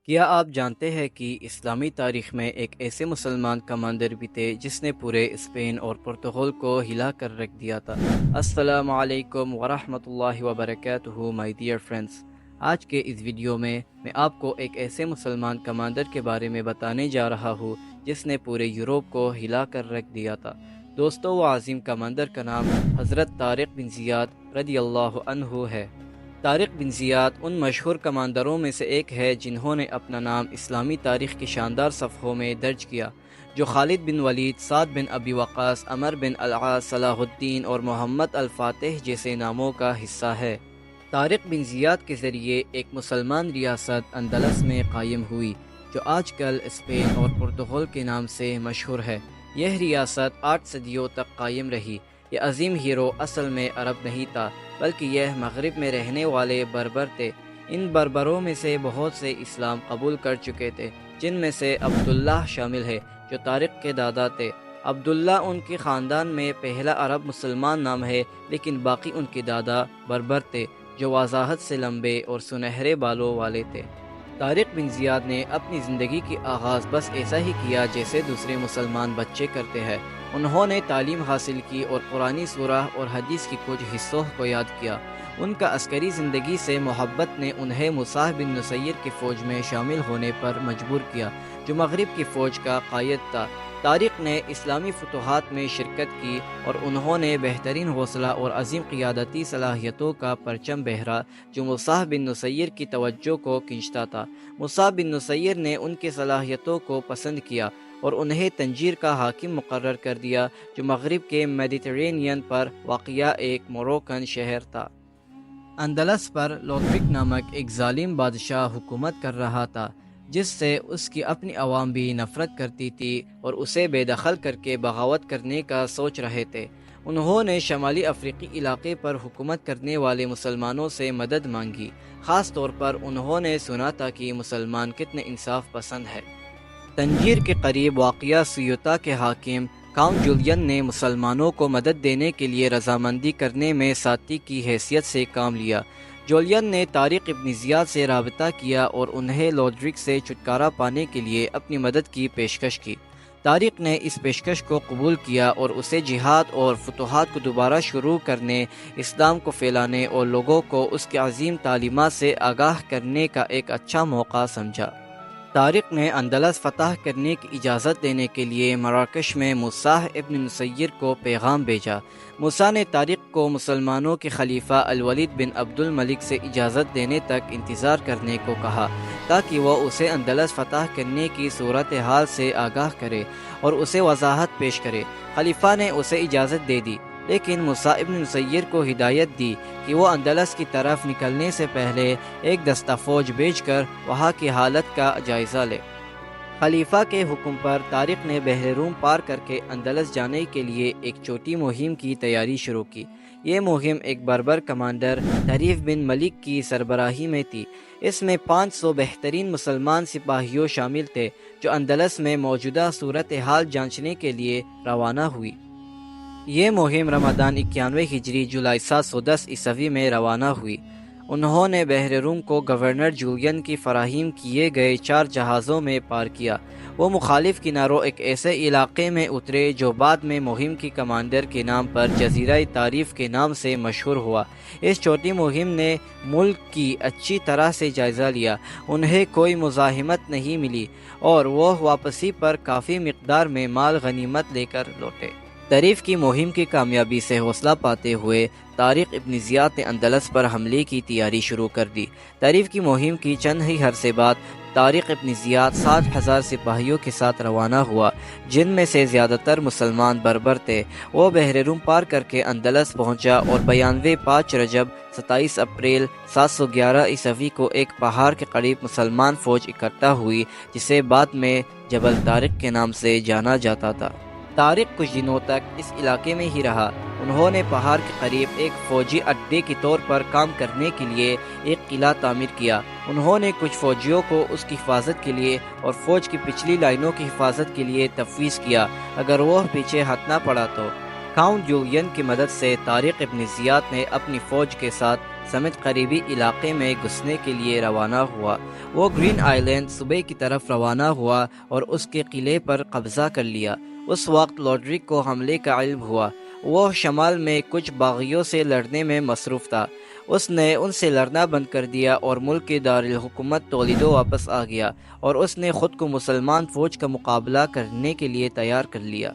کیا آپ جانتے ہیں کہ اسلامی تاریخ میں ایک ایسے مسلمان کمانڈر بھی تھے جس نے پورے اسپین اور پرتگال کو ہلا کر رکھ دیا تھا؟ السلام علیکم ورحمۃ اللہ وبرکاتہ مائی ڈیئر فرینڈس۔ آج کے اس ویڈیو میں آپ کو ایک ایسے مسلمان کمانڈر کے بارے میں بتانے جا رہا ہوں جس نے پورے یورپ کو ہلا کر رکھ دیا تھا۔ دوستو، وہ عظیم کمانڈر کا نام حضرت طارق بن زیاد رضی اللہ عنہ ہے۔ طارق بن زیاد ان مشہور کمانڈروں میں سے ایک ہے جنہوں نے اپنا نام اسلامی تاریخ کے شاندار صفحوں میں درج کیا، جو خالد بن ولید، سعد بن ابی وقاص، عمر بن العاص، صلاح الدین اور محمد الفاتح جیسے ناموں کا حصہ ہے۔ طارق بن زیاد کے ذریعے ایک مسلمان ریاست اندلس میں قائم ہوئی، جو آج کل اسپین اور پرتگال کے نام سے مشہور ہے۔ یہ ریاست 8 صدیوں تک قائم رہی۔ یہ عظیم ہیرو اصل میں عرب نہیں تھا، بلکہ یہ مغرب میں رہنے والے بربر تھے۔ ان بربروں میں سے بہت سے اسلام قبول کر چکے تھے، جن میں سے عبداللہ شامل ہے، جو طارق کے دادا تھے۔ عبداللہ ان کے خاندان میں پہلا عرب مسلمان نام ہے، لیکن باقی ان کے دادا بربر تھے، جو وضاحت سے لمبے اور سنہرے بالوں والے تھے۔ طارق بن زیاد نے اپنی زندگی کی آغاز بس ایسا ہی کیا جیسے دوسرے مسلمان بچے کرتے ہیں۔ انہوں نے تعلیم حاصل کی اور قرآنی سورہ اور حدیث کی کچھ حصوں کو یاد کیا۔ ان کا عسکری زندگی سے محبت نے انہیں مصعب بن نصیر کی فوج میں شامل ہونے پر مجبور کیا، جو مغرب کی فوج کا قائد تھا۔ طارق نے اسلامی فتوحات میں شرکت کی اور انہوں نے بہترین حوصلہ اور عظیم قیادتی صلاحیتوں کا پرچم بہرا، جو مصعب بن نصیر کی توجہ کو کھینچتا تھا۔ مصعب بن نصیر نے ان کی صلاحیتوں کو پسند کیا اور انہیں تنجیر کا حاکم مقرر کر دیا، جو مغرب کے میڈیٹرینین پر واقع ایک موروکن شہر تھا۔ اندلس پر لودویک نامک ایک ظالم بادشاہ حکومت کر رہا تھا، جس سے اس کی اپنی عوام بھی نفرت کرتی تھی اور اسے بے دخل کر کے بغاوت کرنے کا سوچ رہے تھے۔ انہوں نے شمالی افریقی علاقے پر حکومت کرنے والے مسلمانوں سے مدد مانگی۔ خاص طور پر انہوں نے سنا تھا کہ مسلمان کتنے انصاف پسند ہے۔ تنجیر کے قریب واقع سیوطا کے حاکم کاؤنٹ جولین نے مسلمانوں کو مدد دینے کے لیے رضامندی کرنے میں ساتھی کی حیثیت سے کام لیا۔ جولین نے طارق بن زیاد سے رابطہ کیا اور انہیں لودویک سے چھٹکارا پانے کے لیے اپنی مدد کی پیشکش کی۔ طارق نے اس پیشکش کو قبول کیا اور اسے جہاد اور فتوحات کو دوبارہ شروع کرنے، اسلام کو پھیلانے اور لوگوں کو اس کی عظیم تعلیمات سے آگاہ کرنے کا ایک اچھا موقع سمجھا۔ طارق نے اندلس فتح کرنے کی اجازت دینے کے لیے مراکش میں موسیٰ ابن نصیر کو پیغام بھیجا۔ موسیٰ نے طارق کو مسلمانوں کے خلیفہ الولید بن عبد الملک سے اجازت دینے تک انتظار کرنے کو کہا، تاکہ وہ اسے اندلس فتح کرنے کی صورتحال سے آگاہ کرے اور اسے وضاحت پیش کرے۔ خلیفہ نے اسے اجازت دے دی، لیکن موسیٰ ابن نصیر کو ہدایت دی کہ وہ اندلس کی طرف نکلنے سے پہلے ایک دستہ فوج بھیج کر وہاں کی حالت کا جائزہ لے۔ خلیفہ کے حکم پر طارق نے بحر روم پار کر کے اندلس جانے کے لیے ایک چھوٹی مہم کی تیاری شروع کی۔ یہ مہم ایک بربر کمانڈر طریف بن ملک کی سربراہی میں تھی۔ اس میں 500 بہترین مسلمان سپاہیوں شامل تھے، جو اندلس میں موجودہ صورتحال جانچنے کے لیے روانہ ہوئی۔ یہ مہم رمضان 91 ہجری جولائی 710 عیسوی میں روانہ ہوئی۔ انہوں نے بحر روم کو گورنر جولین کی فراہم کیے گئے 4 جہازوں میں پار کیا۔ وہ مخالف کناروں ایک ایسے علاقے میں اترے جو بعد میں مہم کی کمانڈر کے نام پر جزیرہ تعریف کے نام سے مشہور ہوا۔ اس چھوٹی مہم نے ملک کی اچھی طرح سے جائزہ لیا۔ انہیں کوئی مزاحمت نہیں ملی اور وہ واپسی پر کافی مقدار میں مال غنیمت لے کر لوٹے۔ طریف کی مہم کی کامیابی سے حوصلہ پاتے ہوئے طارق ابن زیاد نے اندلس پر حملے کی تیاری شروع کر دی۔ طریف کی مہم کی چند ہی عرصے بعد طارق ابن زیاد 60,000 سپاہیوں کے ساتھ روانہ ہوا، جن میں سے زیادہ تر مسلمان بربر تھے۔ وہ بحر روم پار کر کے اندلس پہنچا اور 5 رجب 27 اپریل 711 عیسوی کو ایک پہاڑ کے قریب مسلمان فوج اکٹھا ہوئی، جسے بعد میں جبل طارق کے نام سے جانا جاتا تھا۔ طارق کچھ دنوں تک اس علاقے میں ہی رہا۔ انہوں نے پہاڑ کے قریب ایک فوجی اڈے کے طور پر کام کرنے کے لیے ایک قلعہ تعمیر کیا۔ انہوں نے کچھ فوجیوں کو اس کی حفاظت کے لیے اور فوج کی پچھلی لائنوں کی حفاظت کے لیے تفویض کیا، اگر وہ پیچھے ہٹنا پڑا تو۔ کاؤنٹ جولین کی مدد سے طارق ابن زیاد نے اپنی فوج کے ساتھ سمیت قریبی علاقے میں گھسنے کے لیے روانہ ہوا۔ وہ گرین آئلینڈ صوبے کی طرف روانہ ہوا اور اس کے قلعے پر قبضہ کر لیا۔ اس وقت لوڈرک کو حملے کا علم ہوا۔ وہ شمال میں کچھ باغیوں سے لڑنے میں مصروف تھا۔ اس نے ان سے لڑنا بند کر دیا اور ملک کے دارالحکومت تولیدو واپس آ گیا اور اس نے خود کو مسلمان فوج کا مقابلہ کرنے کے لیے تیار کر لیا۔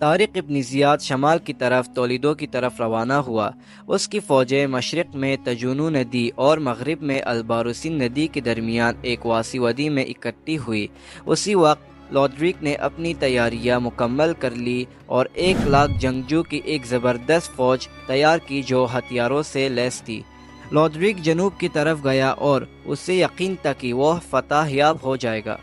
طارق ابن زیاد شمال کی طرف تولیدو کی طرف روانہ ہوا۔ اس کی فوجیں مشرق میں تجونو ندی اور مغرب میں الباروسین ندی کے درمیان ایک واسع وادی میں اکٹھی ہوئی۔ اسی وقت لودرک نے اپنی تیاریاں مکمل کر لی اور 1,00,000 جنگجو کی ایک زبردست فوج تیار کی جو ہتھیاروں سے لیس تھی۔ لودرک جنوب کی طرف گیا اور اسے یقین تھا کہ وہ فتح یاب ہو جائے گا۔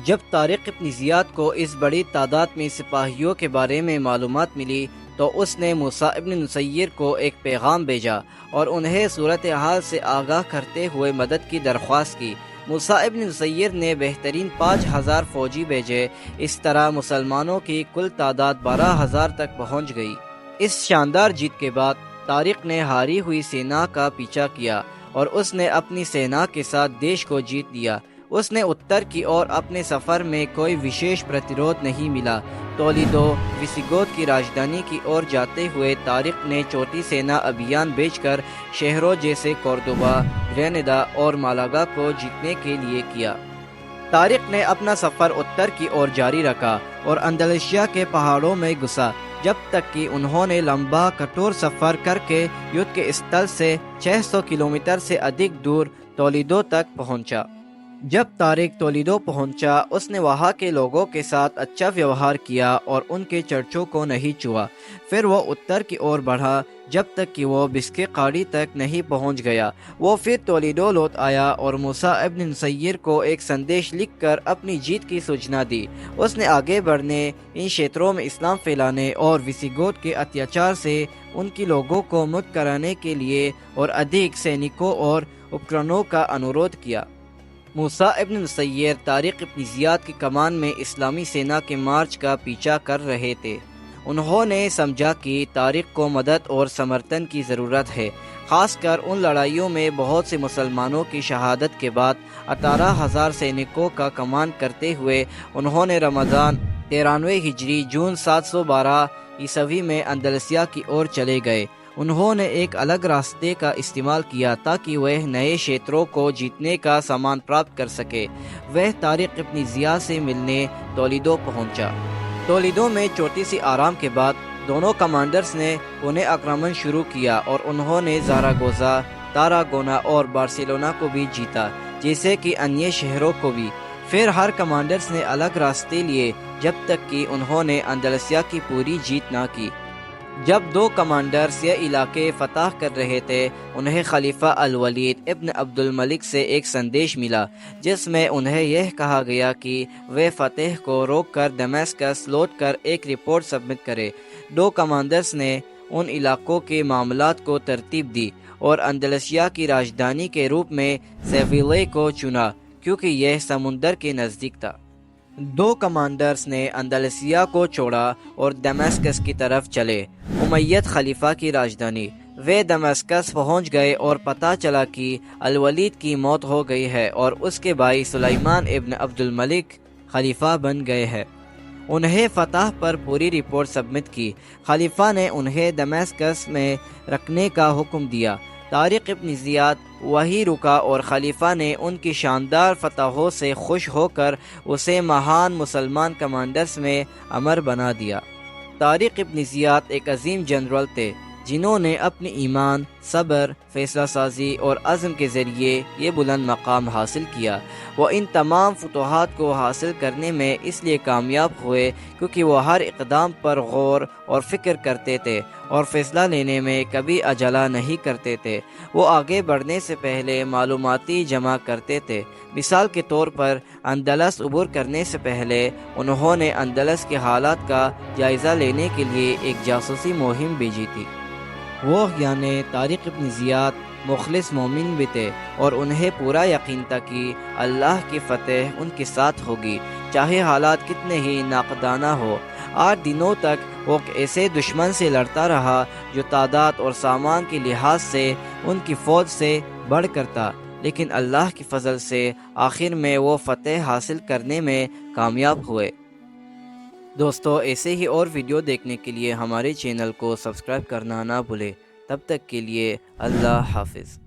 جب طارق ابن زیاد کو اس بڑی تعداد میں سپاہیوں کے بارے میں معلومات ملی تو اس نے موسیٰ ابن نصیر کو ایک پیغام بھیجا اور انہیں صورتحال سے آگاہ کرتے ہوئے مدد کی درخواست کی۔ موسیٰ ابن نصیر نے بہترین 5,000 فوجی بھیجے۔ اس طرح مسلمانوں کی کل تعداد 12,000 تک پہنچ گئی۔ اس شاندار جیت کے بعد طارق نے ہاری ہوئی سینا کا پیچھا کیا اور اس نے اپنی سینا کے ساتھ دیش کو جیت لیا۔ اس نے اتر کی اور اپنے سفر میں کوئی وشیش پرتیرودھ نہیں ملا۔ تولیدو ویسیگوت کی راجدھانی کی اور جاتے ہوئے طارق نے چوٹی سینا ابھیان بھیج کر شہروں جیسے کوردوبا، گرینیڈا اور مالاگا کو جیتنے کے لیے کیا۔ طارق نے اپنا سفر اتر کی اور جاری رکھا اور اندلسیہ کے پہاڑوں میں گھسا جب تک کہ انہوں نے لمبا کٹور سفر کر کے یدھ کے استل سے 600 کلومیٹر سے ادھک دور تولیدو تک پہنچا۔ جب طارق تولیدو پہنچا اس نے وہاں کے لوگوں کے ساتھ اچھا ویوہار کیا اور ان کے چرچوں کو نہیں چھوا۔ پھر وہ اتر کی اور بڑھا جب تک کہ وہ بسکے قاڑی تک نہیں پہنچ گیا۔ وہ پھر تولیدو لوٹ آیا اور موسیٰ ابن نصیر کو ایک سندیش لکھ کر اپنی جیت کی سوچنا دی۔ اس نے آگے بڑھنے، ان چھیتروں میں اسلام پھیلانے اور ویسیگوت کے اتیاچار سے ان کی لوگوں کو مکت کرانے کے لیے اور ادھک سینکوں اور اپکرنوں کا انورودھ کیا۔ موسیٰ ابن نصیر طارق ابن زیاد کی کمان میں اسلامی سینا کے مارچ کا پیچھا کر رہے تھے۔ انہوں نے سمجھا کہ طارق کو مدد اور سمرتن کی ضرورت ہے، خاص کر ان لڑائیوں میں بہت سے مسلمانوں کی شہادت کے بعد 18,000 سینکوں کا کمان کرتے ہوئے انہوں نے رمضان 93 ہجری جون 712 عیسوی میں اندلسیہ کی اور چلے گئے۔ انہوں نے ایک الگ راستے کا استعمال کیا تاکہ وہ نئے چھیتروں کو جیتنے کا سامان پراپت کر سکے۔ وہ طارق ابن زیاد سے ملنے تولیدو پہنچا۔ تولیدو میں چھوٹی سی آرام کے بعد دونوں کمانڈرز نے انہیں آکرمن شروع کیا اور انہوں نے زاراگوزا، تاراگونا اور بارسلونا کو بھی جیتا، جیسے کہ انیہ شہروں کو بھی۔ پھر ہر کمانڈرز نے الگ راستے لیے جب تک کہ انہوں نے اندلسیہ کی پوری جیت نہ کی۔ جب دو کمانڈرز یہ علاقے فتح کر رہے تھے انہیں خلیفہ الولید ابن عبد الملک سے ایک سندیش ملا جس میں انہیں یہ کہا گیا کہ وہ فتح کو روک کر دمشق لوٹ کر ایک رپورٹ سبمٹ کرے۔ دو کمانڈرز نے ان علاقوں کے معاملات کو ترتیب دی اور اندلسیہ کی راجدھانی کے روپ میں سیویلے کو چنا کیونکہ یہ سمندر کے نزدیک تھا۔ دو کمانڈرز نے اندلسیہ کو چھوڑا اور دمشق کی طرف چلے، امید خلیفہ کی راجدھانی۔ وہ دمشق پہنچ گئے اور پتہ چلا کہ الولید کی موت ہو گئی ہے اور اس کے بھائی سلیمان ابن عبد الملک خلیفہ بن گئے ہیں۔ انہیں فتح پر پوری رپورٹ سبمٹ کی۔ خلیفہ نے انہیں دمشق میں رکھنے کا حکم دیا۔ طارق ابن زیاد وہی رکا اور خلیفہ نے ان کی شاندار فتحوں سے خوش ہو کر اسے مہان مسلمان کمانڈرز میں امر بنا دیا۔ طارق ابن زیاد ایک عظیم جنرل تھے جنہوں نے اپنے ایمان، صبر، فیصلہ سازی اور عزم کے ذریعے یہ بلند مقام حاصل کیا۔ وہ ان تمام فتوحات کو حاصل کرنے میں اس لیے کامیاب ہوئے کیونکہ وہ ہر اقدام پر غور اور فکر کرتے تھے اور فیصلہ لینے میں کبھی عجلہ نہیں کرتے تھے۔ وہ آگے بڑھنے سے پہلے معلوماتی جمع کرتے تھے۔ مثال کے طور پر اندلس عبور کرنے سے پہلے انہوں نے اندلس کے حالات کا جائزہ لینے کے لیے ایک جاسوسی مہم بھیجی تھی۔ وہ یعنی طارق ابن زیاد مخلص مومن بھی تھے اور انہیں پورا یقین تھا کہ اللہ کی فتح ان کے ساتھ ہوگی چاہے حالات کتنے ہی ناقدانہ ہو۔ 8 دنوں تک وہ ایسے دشمن سے لڑتا رہا جو تعداد اور سامان کے لحاظ سے ان کی فوج سے بڑھ کر تھا، لیکن اللہ کی فضل سے آخر میں وہ فتح حاصل کرنے میں کامیاب ہوئے۔ دوستو، ایسے ہی اور ویڈیو دیکھنے کے لیے ہمارے چینل کو سبسکرائب کرنا نہ بھولیں۔ تب تک کے لیے اللہ حافظ۔